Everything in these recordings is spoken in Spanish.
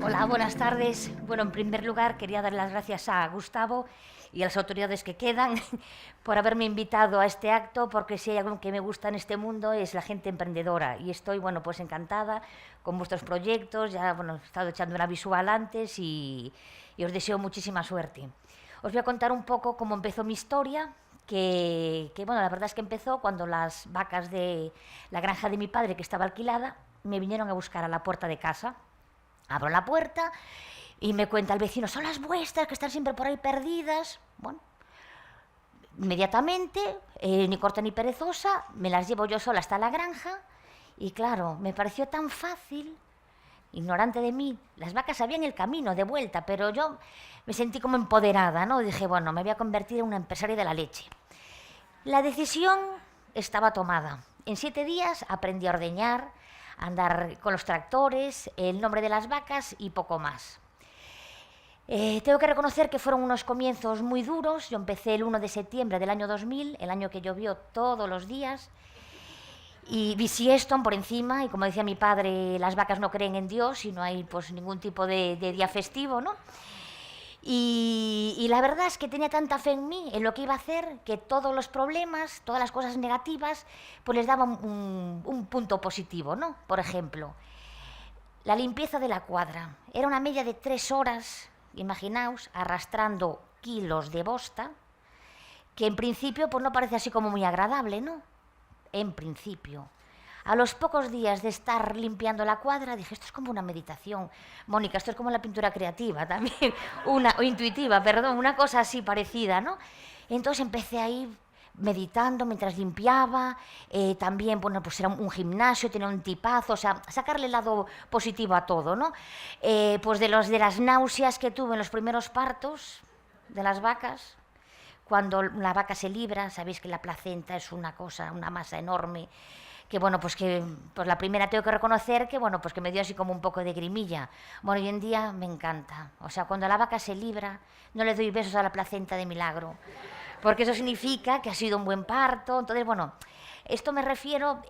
Hola, buenas tardes. Bueno, en primer lugar quería dar las gracias a Gustavo y a las autoridades que quedan por haberme invitado a este acto, porque si hay algo que me gusta en este mundo es la gente emprendedora y estoy, bueno, pues encantada con vuestros proyectos. Ya, bueno, he estado echando una visual antes y os deseo muchísima suerte. Os voy a contar un poco cómo empezó mi historia, bueno, la verdad es que empezó cuando las vacas de la granja de mi padre, que estaba alquilada, me vinieron a buscar a la puerta de casa. Abro la puerta y me cuenta el vecino: son las vuestras, que están siempre por ahí perdidas. Bueno, inmediatamente, ni corta ni perezosa, me las llevo yo sola hasta la granja. Y claro, me pareció tan fácil, ignorante de mí. Las vacas sabían el camino de vuelta, pero yo me sentí como empoderada, ¿no? Dije, bueno, me voy a convertir en una empresaria de la leche. La decisión estaba tomada. En 7 días aprendí a ordeñar, a andar con los tractores, el nombre de las vacas y poco más. Tengo que reconocer que fueron unos comienzos muy duros. Yo empecé el 1 de septiembre del año 2000, el año que llovió todos los días, y vi Sieston por encima, y como decía mi padre, las vacas no creen en Dios y no hay pues ningún tipo de día festivo, ¿no? Y la verdad es que tenía tanta fe en mí, en lo que iba a hacer, que todos los problemas, todas las cosas negativas, pues les daba un punto positivo, ¿no? Por ejemplo, la limpieza de la cuadra. Era una media de 3 horas, imaginaos, arrastrando kilos de bosta, que en principio pues no parece así como muy agradable, ¿no? En principio. A los pocos días de estar limpiando la cuadra, dije, esto es como una meditación. Mónica, esto es como la pintura creativa también, o intuitiva, perdón, una cosa así parecida, ¿no? Entonces empecé ahí meditando mientras limpiaba, también, bueno, pues era un gimnasio, tenía un tipazo, o sea, sacarle el lado positivo a todo, ¿no? Pues de las náuseas que tuve en los primeros partos de las vacas, cuando la vaca se libra, sabéis que la placenta es una cosa, una masa enorme, que bueno, pues la primera tengo que reconocer que bueno, pues que me dio así como un poco de grimilla. Bueno, hoy en día me encanta. O sea, cuando la vaca se libra, no le doy besos a la placenta de milagro, porque eso significa que ha sido un buen parto. Entonces, bueno, esto me refiero,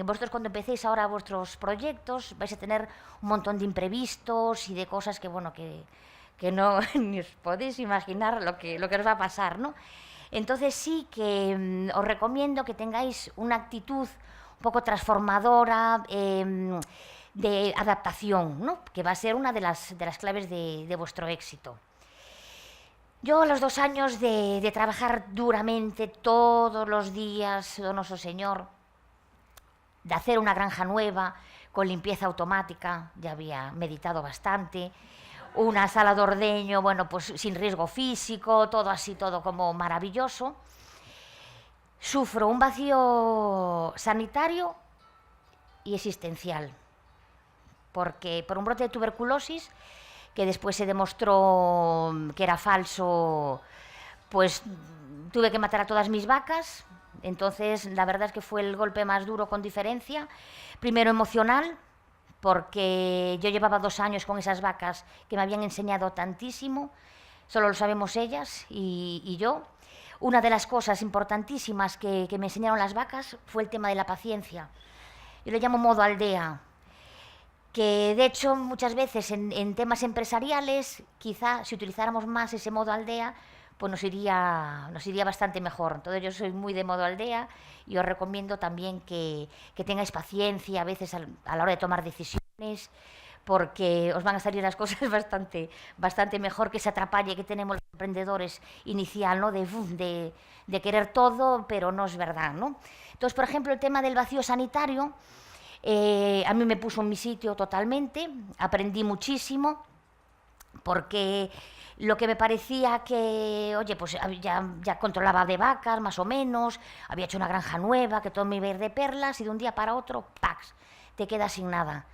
vosotros cuando empecéis ahora vuestros proyectos vais a tener un montón de imprevistos y de cosas que, bueno, que no ni os podéis imaginar lo que os va a pasar, ¿no? Entonces sí que os recomiendo que tengáis una actitud un poco transformadora, de adaptación, ¿no? Que va a ser una de las claves de vuestro éxito. Yo a los 2 años de trabajar duramente todos los días, donoso señor, de hacer una granja nueva con limpieza automática, ya había meditado bastante, una sala de ordeño, bueno, pues sin riesgo físico, todo así, todo como maravilloso. Sufro un vacío sanitario y existencial, porque por un brote de tuberculosis, que después se demostró que era falso, pues tuve que matar a todas mis vacas. Entonces, la verdad es que fue el golpe más duro con diferencia. Primero emocional, porque yo llevaba 2 años con esas vacas que me habían enseñado tantísimo, solo lo sabemos ellas y yo. Una de las cosas importantísimas que me enseñaron las vacas fue el tema de la paciencia. Yo le llamo modo aldea, que de hecho muchas veces en temas empresariales, quizá si utilizáramos más ese modo aldea, pues nos iría bastante mejor. Entonces yo soy muy de modo aldea y os recomiendo también que tengáis paciencia a veces a la hora de tomar decisiones, porque os van a salir las cosas bastante mejor que ese atrapalle que tenemos los emprendedores inicial, ¿no? De querer todo, pero no es verdad, ¿no? Entonces, por ejemplo, el tema del vacío sanitario, a mí me puso en mi sitio totalmente, aprendí muchísimo, porque lo que me parecía que, oye, pues ya controlaba de vacas, más o menos, había hecho una granja nueva, que todo me iba a ir de perlas, y de un día para otro, ¡pax!, te quedas sin nada.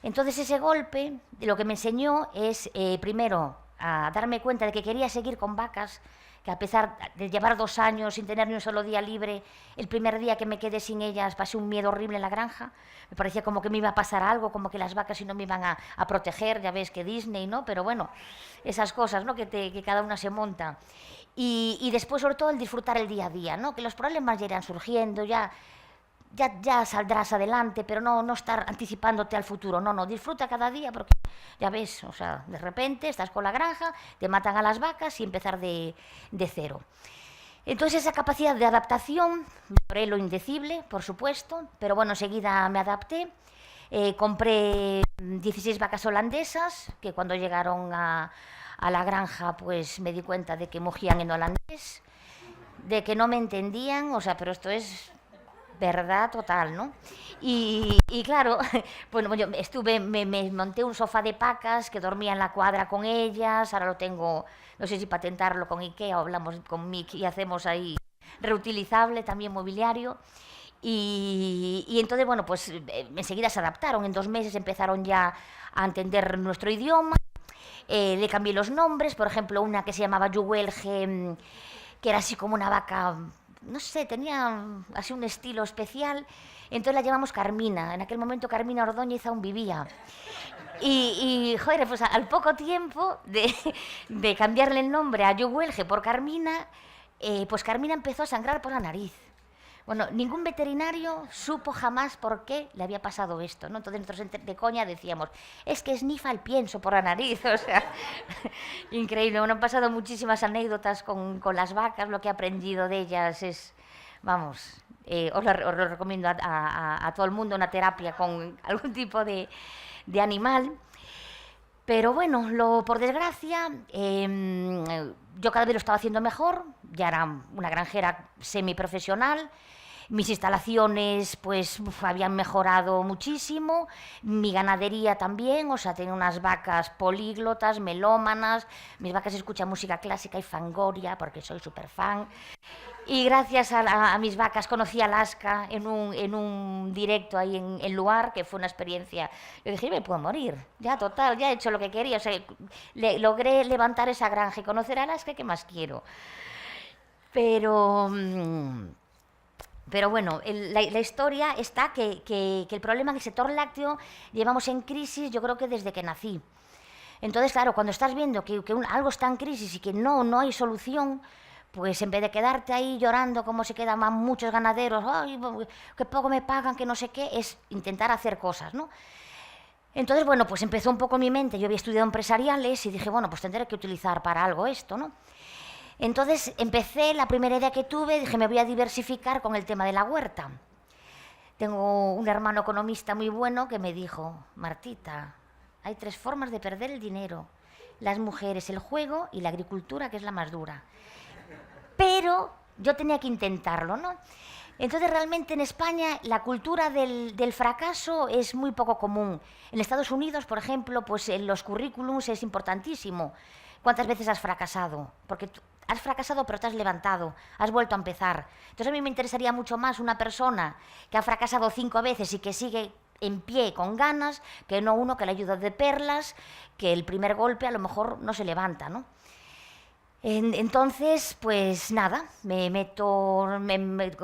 Entonces ese golpe lo que me enseñó es, primero, a darme cuenta de que quería seguir con vacas, que a pesar de llevar 2 años sin tener ni un solo día libre, el primer día que me quedé sin ellas pasé un miedo horrible en la granja. Me parecía como que me iba a pasar algo, como que las vacas si no me iban a proteger, ya ves que Disney, ¿no? Pero bueno, esas cosas, ¿no? Que cada una se monta. Y después, sobre todo, el disfrutar el día a día, ¿no? Que los problemas ya irán surgiendo, ya saldrás adelante, pero no estar anticipándote al futuro, no, disfruta cada día porque ya ves, o sea, de repente estás con la granja, te matan a las vacas y empezar de cero. Entonces esa capacidad de adaptación, logré lo indecible, por supuesto, pero bueno, enseguida me adapté, compré 16 vacas holandesas, que cuando llegaron a la granja pues me di cuenta de que mugían en holandés, de que no me entendían, o sea, pero esto es verdad total, ¿no? Y claro, bueno, yo me monté un sofá de pacas que dormía en la cuadra con ellas, ahora lo tengo, no sé si patentarlo con Ikea o hablamos con Mick y hacemos ahí reutilizable, también mobiliario. Y entonces, bueno, pues enseguida se adaptaron, en 2 meses empezaron ya a entender nuestro idioma, le cambié los nombres, por ejemplo, una que se llamaba Yuhuelge, que era así como una vaca, no sé, tenía así un estilo especial, entonces la llamamos Carmina. En aquel momento Carmina Ordóñez aún vivía. Joder, pues al poco tiempo de cambiarle el nombre a Yuhuelge por Carmina, pues Carmina empezó a sangrar por la nariz. Bueno, ningún veterinario supo jamás por qué le había pasado esto, ¿no? Entonces nosotros de coña decíamos, es que esnifa el pienso por la nariz, o sea, increíble. Bueno, han pasado muchísimas anécdotas con las vacas, lo que he aprendido de ellas es, vamos, os lo recomiendo a todo el mundo, una terapia con algún tipo de animal. Pero bueno, por desgracia, yo cada vez lo estaba haciendo mejor, ya era una granjera semiprofesional, mis instalaciones pues habían mejorado muchísimo, mi ganadería también, o sea, tenía unas vacas políglotas, melómanas, mis vacas escuchan música clásica y Fangoria, porque soy súper fan. Y gracias a mis vacas conocí a Alaska en un directo ahí en Luar, que fue una experiencia. Yo dije, yo me puedo morir, ya total, ya he hecho lo que quería. O sea, logré levantar esa granja y conocer a Alaska, ¿qué más quiero? Pero bueno, la historia está que el problema del sector lácteo llevamos en crisis, yo creo que desde que nací. Entonces, claro, cuando estás viendo que algo está en crisis y que no hay solución, pues en vez de quedarte ahí llorando como se quedan muchos ganaderos, ay, que poco me pagan, que no sé qué, es intentar hacer cosas, ¿no? Entonces, bueno, pues empezó un poco en mi mente, yo había estudiado empresariales y dije, bueno, pues tendré que utilizar para algo esto, ¿no? Entonces empecé, la primera idea que tuve, dije, me voy a diversificar con el tema de la huerta. Tengo un hermano economista muy bueno que me dijo, Martita, hay 3 formas de perder el dinero, las mujeres, el juego y la agricultura, que es la más dura. Pero yo tenía que intentarlo, ¿no? Entonces, realmente en España la cultura del fracaso es muy poco común. En Estados Unidos, por ejemplo, pues en los currículums es importantísimo. ¿Cuántas veces has fracasado? Porque has fracasado pero te has levantado, has vuelto a empezar. Entonces a mí me interesaría mucho más una persona que ha fracasado 5 veces y que sigue en pie con ganas, que no uno que le ayuda de perlas, que el primer golpe a lo mejor no se levanta, ¿no? Entonces, pues nada, me meto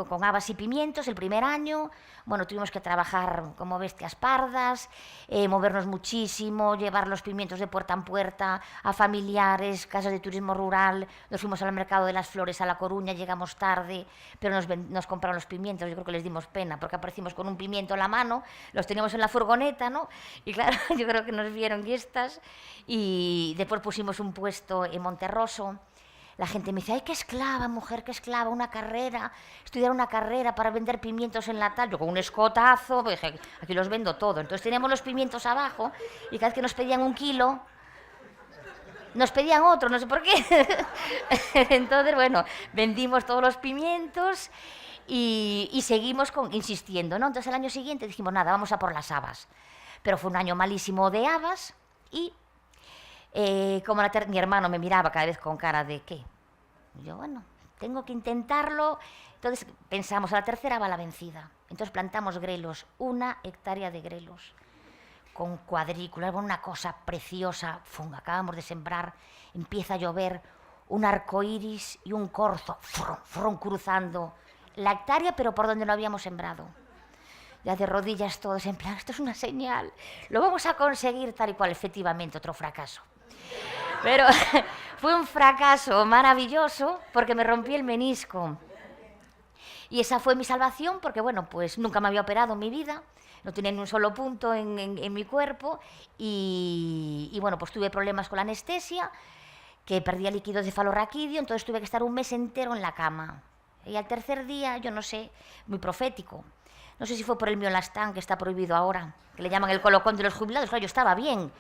con habas y pimientos el primer año. Bueno, tuvimos que trabajar como bestias pardas, movernos muchísimo, llevar los pimientos de puerta en puerta a familiares, casas de turismo rural. Nos fuimos al mercado de las flores a La Coruña, llegamos tarde, pero nos compraron los pimientos. Yo creo que les dimos pena porque aparecimos con un pimiento en la mano, los teníamos en la furgoneta, ¿no? Y claro, yo creo que nos vieron y estas. Y después pusimos un puesto en Monterroso. La gente me dice, ay, qué esclava, mujer, qué esclava, una carrera, estudiar una carrera para vender pimientos en la tal. Yo con un escotazo, pues dije, aquí los vendo todo. Entonces teníamos los pimientos abajo y cada vez que nos pedían 1 kilo, nos pedían otro, no sé por qué. Entonces, bueno, vendimos todos los pimientos y seguimos insistiendo, ¿no? Entonces el año siguiente dijimos, nada, vamos a por las habas. Pero fue un año malísimo de habas y... como mi hermano me miraba cada vez con cara de ¿qué? Y yo, bueno, tengo que intentarlo. Entonces pensamos, a la tercera va la vencida. Entonces plantamos grelos, 1 hectárea de grelos, con cuadrículas, una cosa preciosa. Acabamos de sembrar, empieza a llover, un arco iris y un corzo, cruzando la hectárea, pero por donde lo habíamos sembrado. Ya de rodillas todos, en plan, esto es una señal, lo vamos a conseguir tal y cual. Efectivamente, otro fracaso. Pero fue un fracaso maravilloso porque me rompí el menisco. Y esa fue mi salvación porque, bueno, pues nunca me había operado en mi vida, no tenía ni un solo punto en mi cuerpo y, bueno, pues tuve problemas con la anestesia, que perdía líquido cefalorraquídeo, entonces tuve que estar un mes entero en la cama. Y al tercer día, yo no sé, muy profético, no sé si fue por el miolastán, que está prohibido ahora, que le llaman el colocón de los jubilados, claro, yo estaba bien,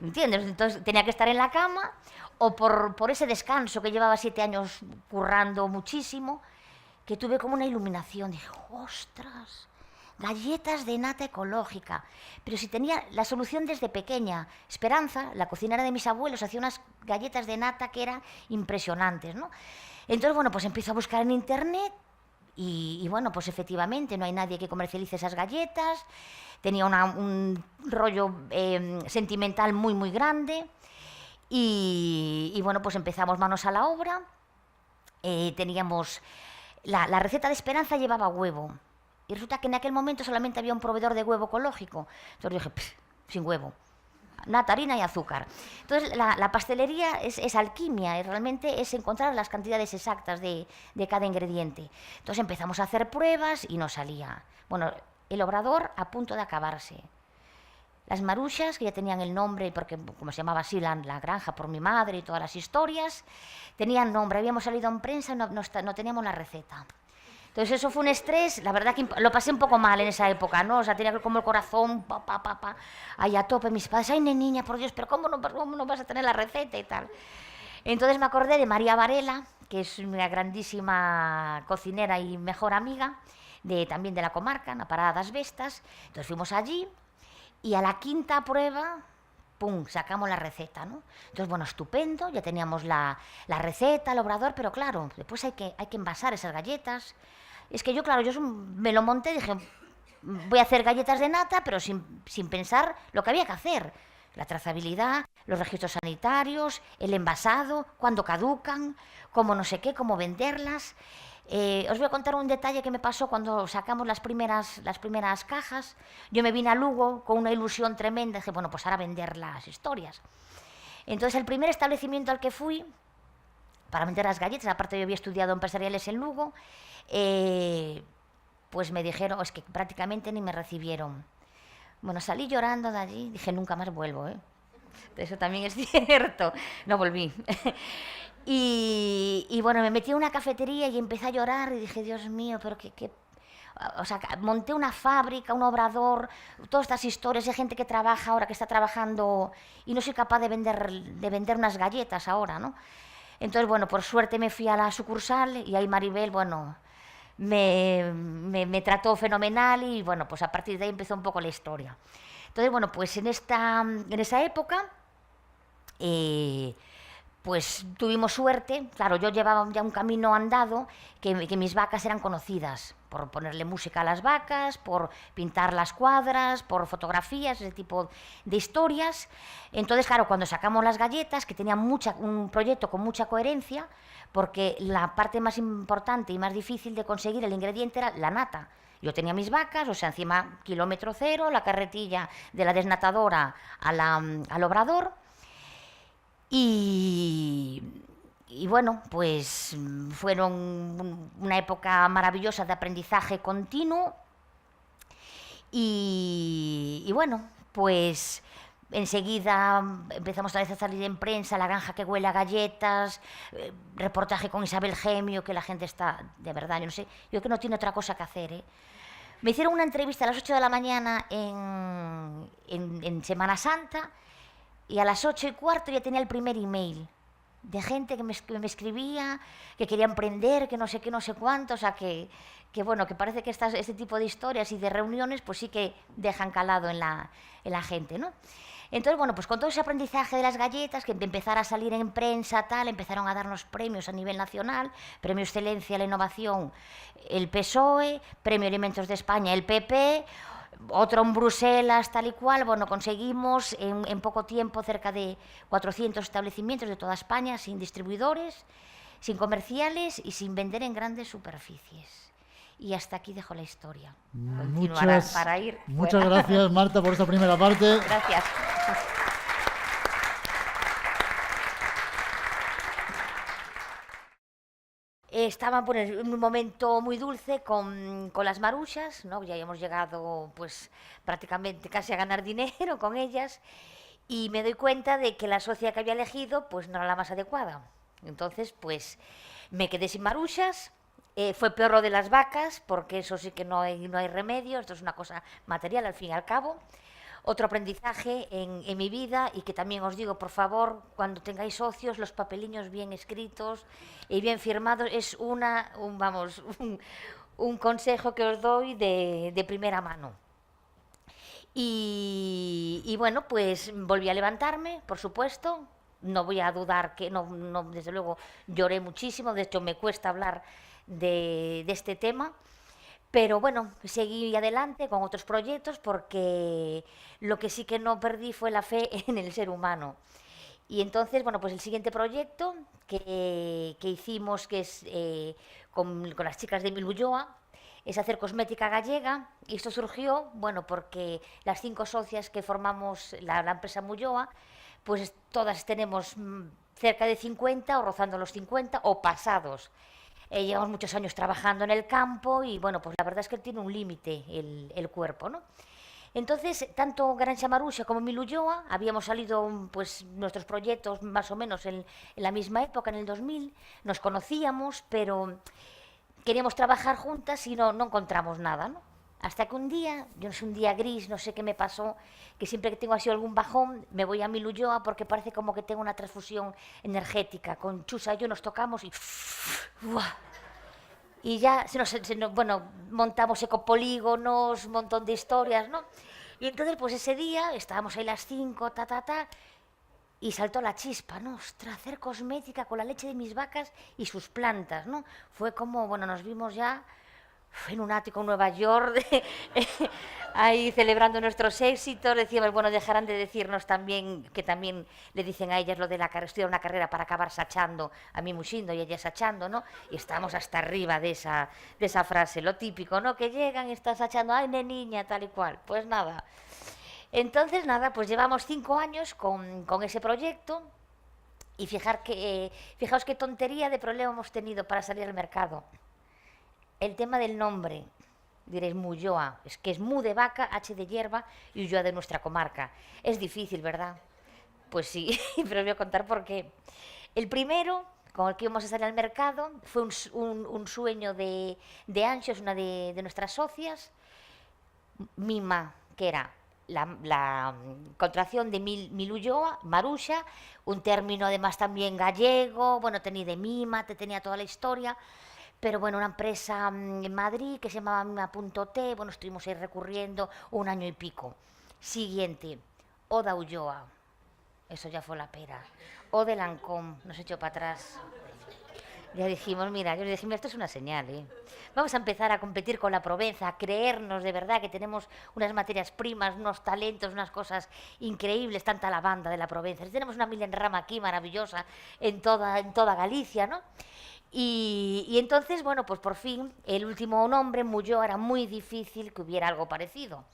¿me entiendes? Entonces tenía que estar en la cama, o por ese descanso que llevaba 7 años currando muchísimo, que tuve como una iluminación. Dije, ostras, galletas de nata ecológica. Pero si tenía la solución desde pequeña. Esperanza, la cocinera de mis abuelos, hacía unas galletas de nata que eran impresionantes, ¿no? Entonces, bueno, pues empiezo a buscar en internet y bueno, pues efectivamente no hay nadie que comercialice esas galletas. Tenía un rollo sentimental muy, muy grande. Y bueno, pues empezamos manos a la obra. Teníamos... La receta de Esperanza llevaba huevo. Y resulta que en aquel momento solamente había un proveedor de huevo ecológico. Entonces dije, sin huevo. Nata, harina y azúcar. Entonces la pastelería es alquimia, y realmente es encontrar las cantidades exactas de cada ingrediente. Entonces empezamos a hacer pruebas y no salía. Bueno, el obrador a punto de acabarse. Las maruchas, que ya tenían el nombre, porque como se llamaba así la granja por mi madre y todas las historias, tenían nombre, habíamos salido en prensa y no teníamos la receta. Entonces eso fue un estrés, la verdad que lo pasé un poco mal en esa época, ¿no? O sea, tenía como el corazón, ahí a tope, mis padres, ay, niña, por Dios, pero ¿cómo no vas a tener la receta y tal? Entonces me acordé de María Varela, que es una grandísima cocinera y mejor amiga, también de la comarca, en la Parada das Vestas. Entonces fuimos allí, y a la quinta prueba, ¡pum!, sacamos la receta, ¿no? Entonces, bueno, estupendo, ya teníamos la receta, el obrador, pero claro, después hay que envasar esas galletas. Es que yo, claro, yo me lo monté y dije, voy a hacer galletas de nata, pero sin pensar lo que había que hacer. La trazabilidad, los registros sanitarios, el envasado, cuándo caducan, cómo no sé qué, cómo venderlas. Os voy a contar un detalle que me pasó cuando sacamos las primeras cajas. Yo me vine a Lugo con una ilusión tremenda. Dije, bueno, pues ahora vender las historias. Entonces, el primer establecimiento al que fui para vender las galletas, aparte yo había estudiado empresariales en Lugo, pues me dijeron, es que prácticamente ni me recibieron. Bueno, salí llorando de allí, dije, nunca más vuelvo, ¿eh? Eso también es cierto. No volví. Y bueno, me metí en una cafetería y empecé a llorar y dije, Dios mío, pero qué... O sea, monté una fábrica, un obrador, todas estas historias de gente que trabaja ahora, que está trabajando y no soy capaz de vender unas galletas ahora, ¿no? Entonces, bueno, por suerte me fui a la sucursal y ahí Maribel, bueno, me trató fenomenal y bueno, pues a partir de ahí empezó un poco la historia. Entonces, bueno, pues en esa época... pues tuvimos suerte, claro, yo llevaba ya un camino andado, que mis vacas eran conocidas, por ponerle música a las vacas, por pintar las cuadras, por fotografías, ese tipo de historias. Entonces, claro, cuando sacamos las galletas, que tenían un proyecto con mucha coherencia, porque la parte más importante y más difícil de conseguir el ingrediente era la nata. Yo tenía mis vacas, o sea, encima kilómetro cero, la carretilla de la desnatadora al obrador. Y bueno, pues fueron una época maravillosa de aprendizaje continuo y bueno, pues enseguida empezamos otra vez a salir en prensa, La granja que huele a galletas, reportaje con Isabel Gemio, que la gente está, de verdad, yo no sé, yo creo que no tiene otra cosa que hacer, ¿eh? Me hicieron una entrevista a las 8 de la mañana en Semana Santa, y a las 8:15 ya tenía el primer email de gente que me escribía, que quería emprender, que no sé qué, no sé cuánto, o sea, que bueno, que parece que este tipo de historias y de reuniones pues sí que dejan calado en la gente, ¿no? Entonces, bueno, pues con todo ese aprendizaje de las galletas, que empezara a salir en prensa, tal, empezaron a darnos premios a nivel nacional, Premio Excelencia a la Innovación, el PSOE, Premio Alimentos de España, el PP, otro en Bruselas, tal y cual. Bueno, conseguimos en poco tiempo cerca de 400 establecimientos de toda España, sin distribuidores, sin comerciales y sin vender en grandes superficies. Y hasta aquí dejo la historia. Continuará para ir muchas fuera. Gracias, Marta, por esta primera parte. Gracias. Estaba pues, en un momento muy dulce con las maruxas, ¿no? Ya habíamos llegado pues prácticamente casi a ganar dinero con ellas y me doy cuenta de que la socia que había elegido pues no era la más adecuada. Entonces pues me quedé sin maruxas. Fue peor lo de las vacas, porque eso sí que no hay remedio, esto es una cosa material al fin y al cabo. Otro aprendizaje en mi vida y que también os digo, por favor, cuando tengáis socios, los papeliños bien escritos y bien firmados es un consejo que os doy de primera mano. Y bueno, pues volví a levantarme, por supuesto. No voy a dudar que, no, desde luego, lloré muchísimo. De hecho, me cuesta hablar de este tema. Pero bueno, seguí adelante con otros proyectos porque lo que sí que no perdí fue la fe en el ser humano. Y entonces, bueno, pues el siguiente proyecto que hicimos, que es con las chicas de Milulloa, es hacer cosmética gallega. Y esto surgió, bueno, porque las 5 socias que formamos la empresa Mulloa, pues todas tenemos cerca de 50 o rozando los 50 o pasados. Llevamos muchos años trabajando en el campo y bueno, pues la verdad es que tiene un límite el cuerpo, ¿no? Entonces, tanto Garancha Marusha como Milulloa habíamos salido pues nuestros proyectos más o menos en la misma época, en el 2000, nos conocíamos, pero queríamos trabajar juntas y no encontramos nada, ¿no? Hasta que un día, yo no sé, un día gris, no sé qué me pasó, que siempre que tengo así algún bajón, me voy a Milulloa porque parece como que tengo una transfusión energética. Con Chusa y yo nos tocamos y... ¡buah! Y ya bueno, montamos ecopolígonos, un montón de historias, ¿no? Y entonces, pues ese día, estábamos ahí las 5, y saltó la chispa, ¿no? Ostras, hacer cosmética con la leche de mis vacas y sus plantas, ¿no? Fue como, bueno, nos vimos ya en un ático en Nueva York, ahí celebrando nuestros éxitos. Decíamos, bueno, dejarán de decirnos también, que también le dicen a ellas lo de estudiar una carrera para acabar sachando, a mí musindo y ellas sachando, ¿no? Y estamos hasta arriba de esa frase, lo típico, ¿no? Que llegan y están sachando, ay, niña, tal y cual. Pues nada. Entonces, nada, pues llevamos 5 años con ese proyecto y fijaos qué tontería de problema hemos tenido para salir al mercado. El tema del nombre, diréis Mulloa, es que es Mu de vaca, H de hierba y Ulloa de nuestra comarca. Es difícil, ¿verdad? Pues sí, pero os voy a contar por qué. El primero, con el que íbamos a salir al mercado, fue un sueño de Anxos, una de nuestras socias, Mima, que era la contracción de Milulloa, Marusha, un término además también gallego, bueno, tenía de Mima, tenía toda la historia. Pero bueno, una empresa en Madrid que se llamaba Mima.t, bueno, estuvimos ahí recurriendo 1 año y pico. Siguiente, Oda Ulloa, eso ya fue la pera. O de Lancôme, nos echó para atrás. Ya dijimos, mira, yo le dije, mira, esto es una señal, ¿eh? Vamos a empezar a competir con la Provenza, a creernos de verdad que tenemos unas materias primas, unos talentos, unas cosas increíbles, tanta la banda de la Provenza. Tenemos una Milenrama aquí maravillosa en toda Galicia, ¿no? Y entonces, bueno, pues por fin, el último nombre, Mulloa, era muy difícil que hubiera algo parecido.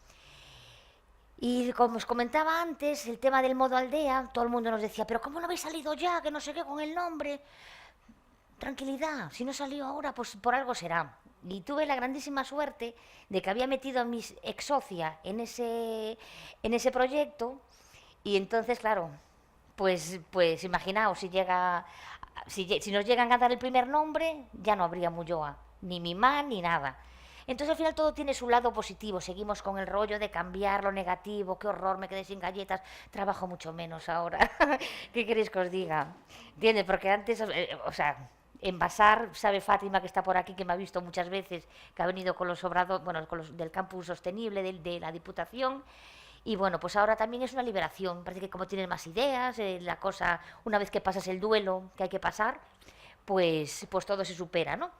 Y como os comentaba antes, el tema del modo aldea, todo el mundo nos decía, pero ¿cómo no habéis salido ya? Que no sé qué con el nombre. Tranquilidad, si no salió ahora, pues por algo será. Y tuve la grandísima suerte de que había metido a mi ex socia en ese proyecto. Y entonces, claro, pues imaginaos, si nos llegan a dar el primer nombre, ya no habría Mulloa, ni Mimá, ni nada. Entonces al final todo tiene su lado positivo. Seguimos con el rollo de cambiar lo negativo. Qué horror, me quedé sin galletas. Trabajo mucho menos ahora. ¿Qué queréis que os diga? ¿Entiendes? Porque antes, o sea, envasar, sabe Fátima que está por aquí, que me ha visto muchas veces, que ha venido con los obradores, bueno, con los del campus sostenible de la Diputación. Y bueno, pues ahora también es una liberación. Parece que como tienes más ideas, la cosa, una vez que pasas el duelo que hay que pasar, pues todo se supera, ¿no?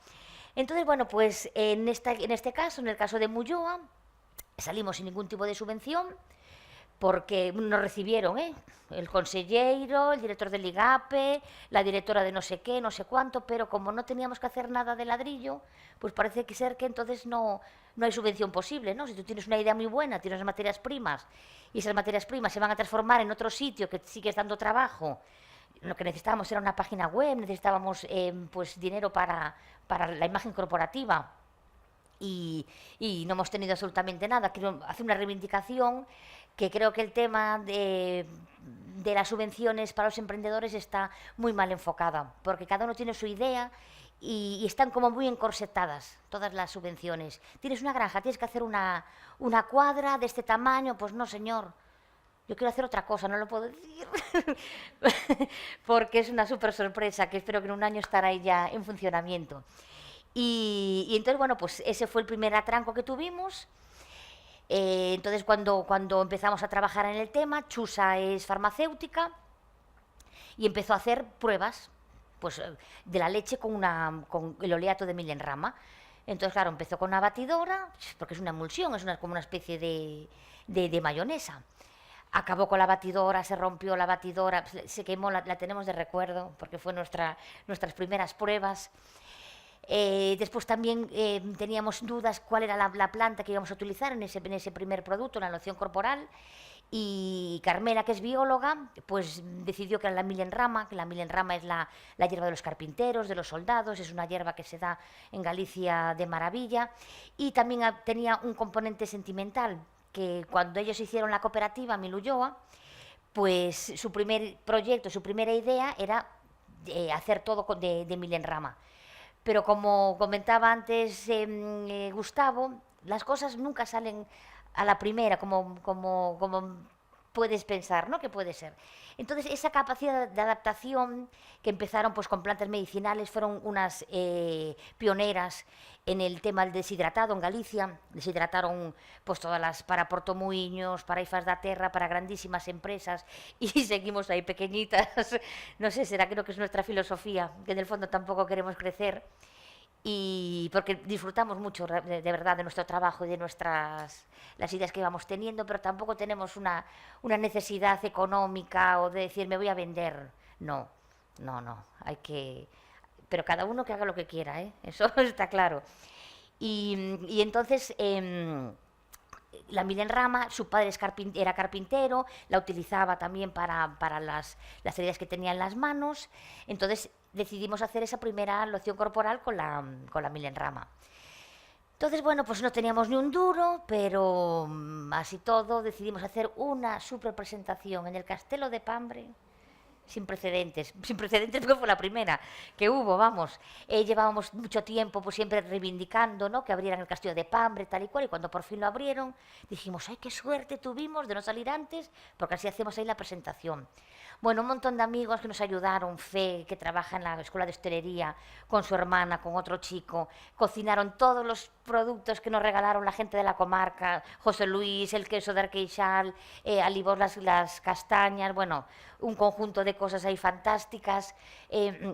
Entonces, bueno, pues en este caso, en el caso de Mulloa, salimos sin ningún tipo de subvención, porque nos recibieron, el consellero, el director del IGAPE, la directora de no sé qué, no sé cuánto, pero como no teníamos que hacer nada de ladrillo, pues parece que ser que entonces no hay subvención posible, ¿no? Si tú tienes una idea muy buena, tienes unas materias primas, y esas materias primas se van a transformar en otro sitio que sigues dando trabajo, lo que necesitábamos era una página web, necesitábamos pues dinero para la imagen corporativa, y no hemos tenido absolutamente nada. Quiero hacer una reivindicación, que creo que el tema de las subvenciones para los emprendedores está muy mal enfocada, porque cada uno tiene su idea y están como muy encorsetadas todas las subvenciones. Tienes una granja, tienes que hacer una cuadra de este tamaño, pues no, señor. Yo quiero hacer otra cosa, no lo puedo decir, porque es una súper sorpresa que espero que en un año estará ahí ya en funcionamiento. Y entonces, bueno, pues ese fue el primer atranco que tuvimos. Entonces, cuando empezamos a trabajar en el tema, Chusa es farmacéutica y empezó a hacer pruebas, pues, de la leche con el oleato de milenrama. Entonces, claro, empezó con una batidora, porque es una emulsión, es como una especie de mayonesa. Acabó con la batidora, se rompió la batidora, se quemó, la tenemos de recuerdo, porque fue nuestras primeras pruebas. Después también teníamos dudas cuál era la planta que íbamos a utilizar en ese primer producto, la loción corporal, y Carmela, que es bióloga, pues decidió que era la milenrama, que la milenrama es la hierba de los carpinteros, de los soldados, es una hierba que se da en Galicia de maravilla, y también tenía un componente sentimental, que cuando ellos hicieron la cooperativa Milulloa, pues su primer proyecto, su primera idea era hacer todo de milenrama. Pero como comentaba antes Gustavo, las cosas nunca salen a la primera, como puedes pensar, ¿no? Que puede ser. Entonces, esa capacidad de adaptación, que empezaron pues con plantas medicinales, fueron unas pioneras en el tema del deshidratado en Galicia. Deshidrataron pues todas las para Portomuiños, para Ifas da Terra, para grandísimas empresas, y seguimos ahí pequeñitas. No sé, creo que es nuestra filosofía, que en el fondo tampoco queremos crecer, y porque disfrutamos mucho de verdad de nuestro trabajo y de las ideas que vamos teniendo, pero tampoco tenemos una necesidad económica o de decir me voy a vender. No, hay que... Pero cada uno que haga lo que quiera, eso está claro. Y entonces la milenrama, su padre era carpintero, la utilizaba también para las heridas que tenía en las manos. Entonces decidimos hacer esa primera loción corporal con la milenrama. Entonces, bueno, pues no teníamos ni un duro, pero así todo decidimos hacer una super presentación en el Castelo de Pambre, sin precedentes porque fue la primera que hubo, vamos. Llevábamos mucho tiempo pues siempre reivindicando, ¿no?, que abrieran el Castillo de Pambre, tal y cual, y cuando por fin lo abrieron, dijimos, ¡ay, qué suerte tuvimos de no salir antes! Porque así hacemos ahí la presentación. Bueno, un montón de amigos que nos ayudaron, Fe, que trabaja en la Escuela de Hostelería, con su hermana, con otro chico, cocinaron todos los productos que nos regalaron la gente de la comarca, José Luis, el queso de Arqueixal, Alibor las castañas, bueno, un conjunto de cosas ahí fantásticas.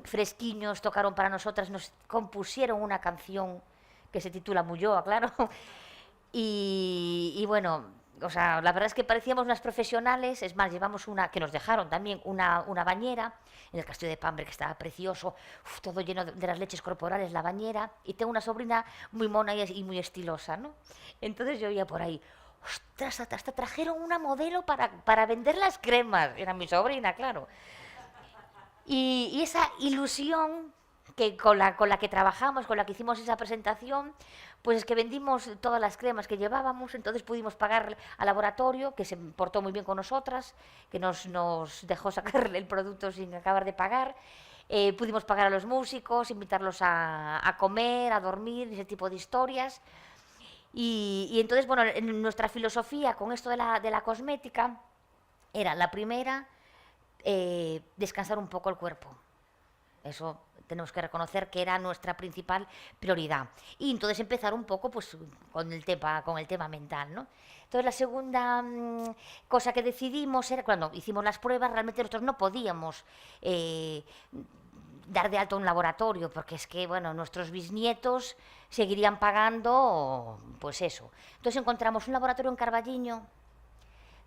Fresquiños tocaron para nosotras, nos compusieron una canción que se titula Mulloa, claro. Y bueno, o sea, la verdad es que parecíamos unas profesionales. Es más, llevamos que nos dejaron también una bañera en el Castillo de Pambre, que estaba precioso, todo lleno de las leches corporales, la bañera, y tengo una sobrina muy mona y muy estilosa, ¿no? Entonces yo iba por ahí, ostras, hasta trajeron una modelo para vender las cremas, era mi sobrina, claro. Y esa ilusión que con la que trabajamos, con la que hicimos esa presentación, pues es que vendimos todas las cremas que llevábamos. Entonces pudimos pagar al laboratorio, que se portó muy bien con nosotras, que nos dejó sacar el producto sin acabar de pagar. Pudimos pagar a los músicos, invitarlos a comer, a dormir, ese tipo de historias. Y entonces, bueno, en nuestra filosofía con esto de la cosmética era la primera, descansar un poco el cuerpo. Eso tenemos que reconocer que era nuestra principal prioridad. Y entonces empezar un poco pues con el tema mental, ¿no? Entonces la segunda cosa que decidimos era, cuando hicimos las pruebas, realmente nosotros no podíamos dar de alto un laboratorio, porque es que, bueno, nuestros bisnietos seguirían pagando, pues eso. Entonces encontramos un laboratorio en Carballiño,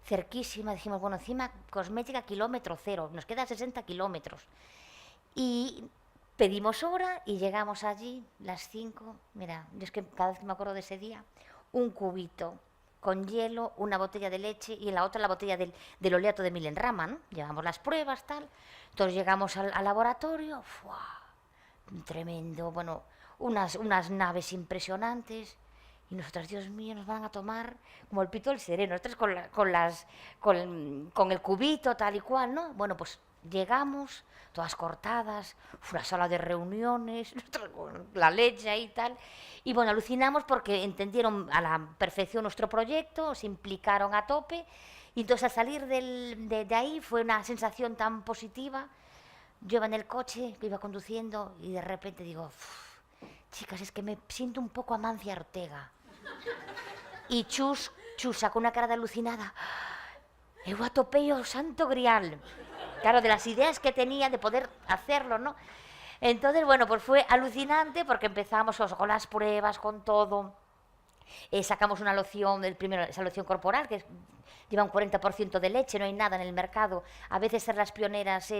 cerquísima, dijimos, bueno, encima cosmética kilómetro cero, nos queda 60 kilómetros. Y pedimos hora y llegamos allí, las 5, mira, yo es que cada vez que me acuerdo de ese día, un cubito con hielo, una botella de leche y en la otra la botella del oleato de Milenrama, ¿no? Llevamos las pruebas, tal. Entonces llegamos al laboratorio, ¡fua! Tremendo, bueno, unas naves impresionantes. Y nosotras, Dios mío, nos van a tomar como el pito del sereno, nosotras con el cubito, tal y cual, ¿no? Bueno, pues llegamos, todas cortadas, una sala de reuniones, con la leche y tal. Y bueno, alucinamos porque entendieron a la perfección nuestro proyecto, se implicaron a tope. Y entonces al salir de ahí fue una sensación tan positiva. Yo iba en el coche, que iba conduciendo, y de repente digo, chicas, es que me siento un poco Amancia Ortega. Y Chus sacó una cara de alucinada. Eu atopei o santo grial. Claro, de las ideas que tenía de poder hacerlo, ¿no? Entonces, bueno, pues fue alucinante porque empezamos con las pruebas, con todo. Sacamos una loción, esa loción corporal, que lleva un 40% de leche, no hay nada en el mercado. A veces ser las pioneras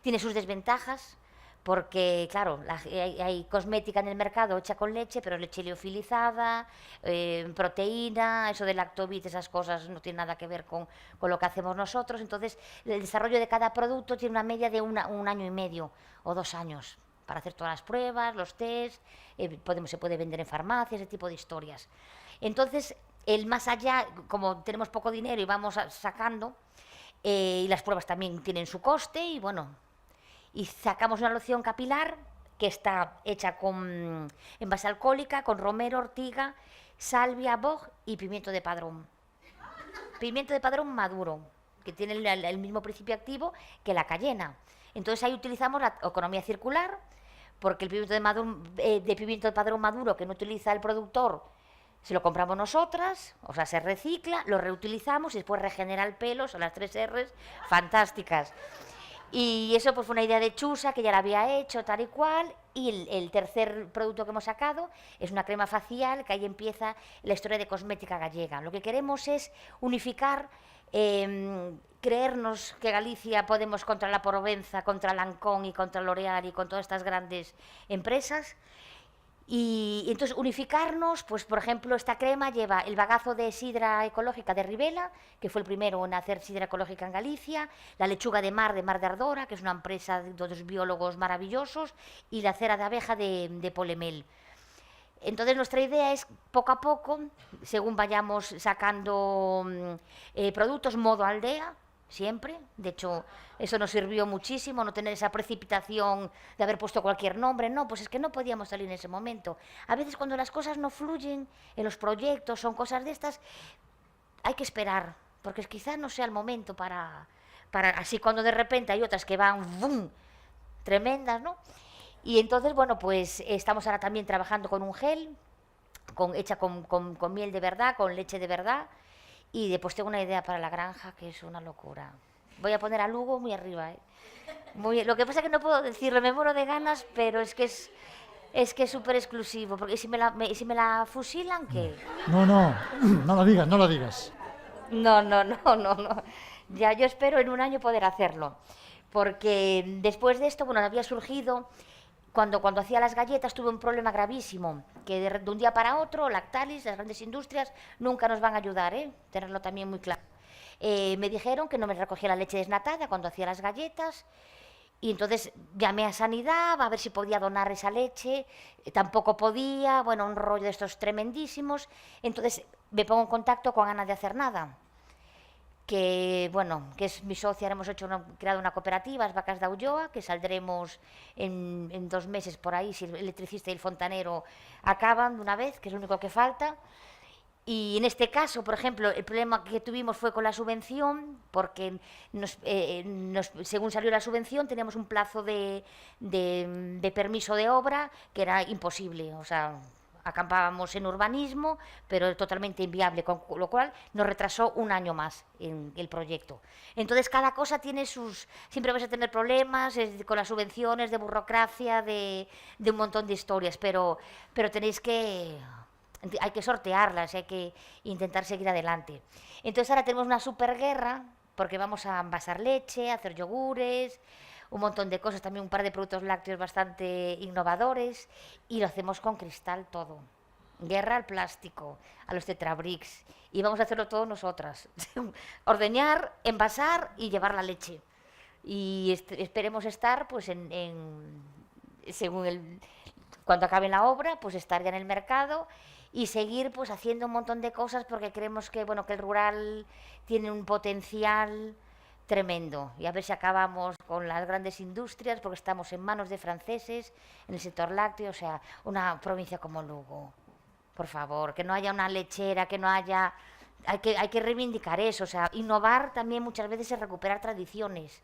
tiene sus desventajas, porque, claro, hay cosmética en el mercado hecha con leche, pero leche liofilizada, proteína, eso de Lactovit, esas cosas no tienen nada que ver con lo que hacemos nosotros. Entonces, el desarrollo de cada producto tiene una media de un año y medio o 2 años para hacer todas las pruebas, los test, se puede vender en farmacias, ese tipo de historias. Entonces, el más allá, como tenemos poco dinero y vamos sacando, y las pruebas también tienen su coste, y bueno, y sacamos una loción capilar que está hecha en base alcohólica, con romero, ortiga, salvia, boj y pimiento de padrón. Pimiento de padrón maduro, que tiene el mismo principio activo que la cayena. Entonces ahí utilizamos la economía circular, porque el pimiento de padrón maduro que no utiliza el productor, se lo compramos nosotras, o sea, se recicla, lo reutilizamos y después regenera el pelo, son las 3 R's fantásticas. Y eso pues fue una idea de Chusa, que ya la había hecho tal y cual. Y el tercer producto que hemos sacado es una crema facial, que ahí empieza la historia de cosmética gallega. Lo que queremos es unificar, creernos que Galicia podemos contra la Provenza, contra Lancôme y contra L'Oréal y con todas estas grandes empresas. Y entonces unificarnos, pues por ejemplo, esta crema lleva el bagazo de sidra ecológica de Ribela, que fue el primero en hacer sidra ecológica en Galicia, la lechuga de Mar de Ardora, que es una empresa de dos biólogos maravillosos, y la cera de abeja de Polemel. Entonces nuestra idea es, poco a poco, según vayamos sacando productos, modo aldea, siempre. De hecho, eso nos sirvió muchísimo, no tener esa precipitación de haber puesto cualquier nombre. No, pues es que no podíamos salir en ese momento. A veces cuando las cosas no fluyen en los proyectos, son cosas de estas, hay que esperar, porque quizás no sea el momento para así cuando de repente hay otras que van ¡bum!, tremendas, ¿no? Y entonces, bueno, pues estamos ahora también trabajando con un gel, hecha con miel de verdad, con leche de verdad. Y después tengo una idea para la granja que es una locura. Voy a poner a Lugo muy arriba, ¿eh? Lo que pasa es que no puedo decirlo, me muero de ganas, pero es que es súper exclusivo. Porque si me la fusilan, ¿qué? No, no lo digas, no lo digas. No. Ya, yo espero en un año poder hacerlo. Porque después de esto, bueno, había surgido... Cuando hacía las galletas tuve un problema gravísimo, que de un día para otro, Lactalis, las grandes industrias, nunca nos van a ayudar, tenerlo también muy claro. Me dijeron que no me recogía la leche desnatada cuando hacía las galletas, y entonces llamé a Sanidad a ver si podía donar esa leche, tampoco podía, bueno, un rollo de estos tremendísimos. Entonces me pongo en contacto con Ana de Acernada, que es mi socia. Hemos creado una cooperativa, las Vacas de Ulloa, que saldremos en 2 meses por ahí, si el electricista y el fontanero acaban de una vez, que es lo único que falta. Y en este caso, por ejemplo, el problema que tuvimos fue con la subvención, porque según salió la subvención teníamos un plazo de permiso de obra que era imposible, o sea, acampábamos en urbanismo, pero totalmente inviable, con lo cual nos retrasó un año más en el proyecto. Entonces, cada cosa tiene sus... Siempre vais a tener problemas con las subvenciones, de burocracia, de un montón de historias, pero tenéis que... Hay que sortearlas, hay que intentar seguir adelante. Entonces, ahora tenemos una superguerra, porque vamos a envasar leche, a hacer yogures, un montón de cosas, también un par de productos lácteos bastante innovadores, y lo hacemos con cristal todo. Guerra al plástico, a los tetrabricks, y vamos a hacerlo todo nosotras. Ordeñar, envasar y llevar la leche. Y esperemos estar, pues, según cuando acabe la obra, pues estar ya en el mercado y seguir, pues, haciendo un montón de cosas, porque creemos que, bueno, que el rural tiene un potencial tremendo, y a ver si acabamos con las grandes industrias, porque estamos en manos de franceses en el sector lácteo. O sea, una provincia como Lugo, por favor, que no haya una lechera, que no haya... Hay que reivindicar eso, o sea, innovar también muchas veces es recuperar tradiciones.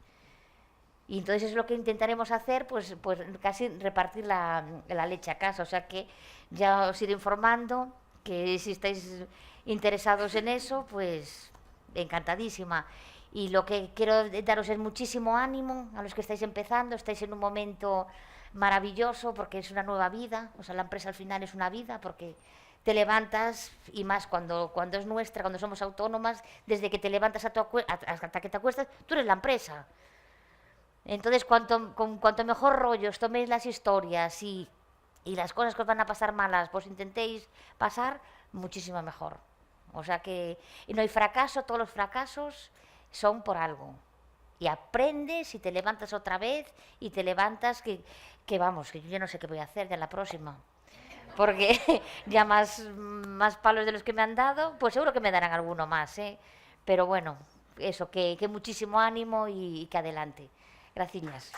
Y entonces es lo que intentaremos hacer, pues casi repartir la leche a casa. O sea que ya os iré informando, que si estáis interesados en eso, pues encantadísima. Y lo que quiero daros es muchísimo ánimo a los que estáis empezando. Estáis en un momento maravilloso, porque es una nueva vida. O sea, la empresa al final es una vida, porque te levantas, y más cuando es nuestra, cuando somos autónomas, desde que te levantas hasta que te acuestas, tú eres la empresa. Entonces, cuanto mejor rollo os toméis las historias y las cosas que os van a pasar malas, pues intentéis pasar, muchísimo mejor. O sea que no hay fracaso, todos los fracasos son por algo. Y aprendes y te levantas otra vez, y te levantas que vamos, que yo no sé qué voy a hacer de la próxima. Porque ya más palos de los que me han dado, pues seguro que me darán alguno más, ¿eh? Pero bueno, eso, que muchísimo ánimo y que adelante. Gracias.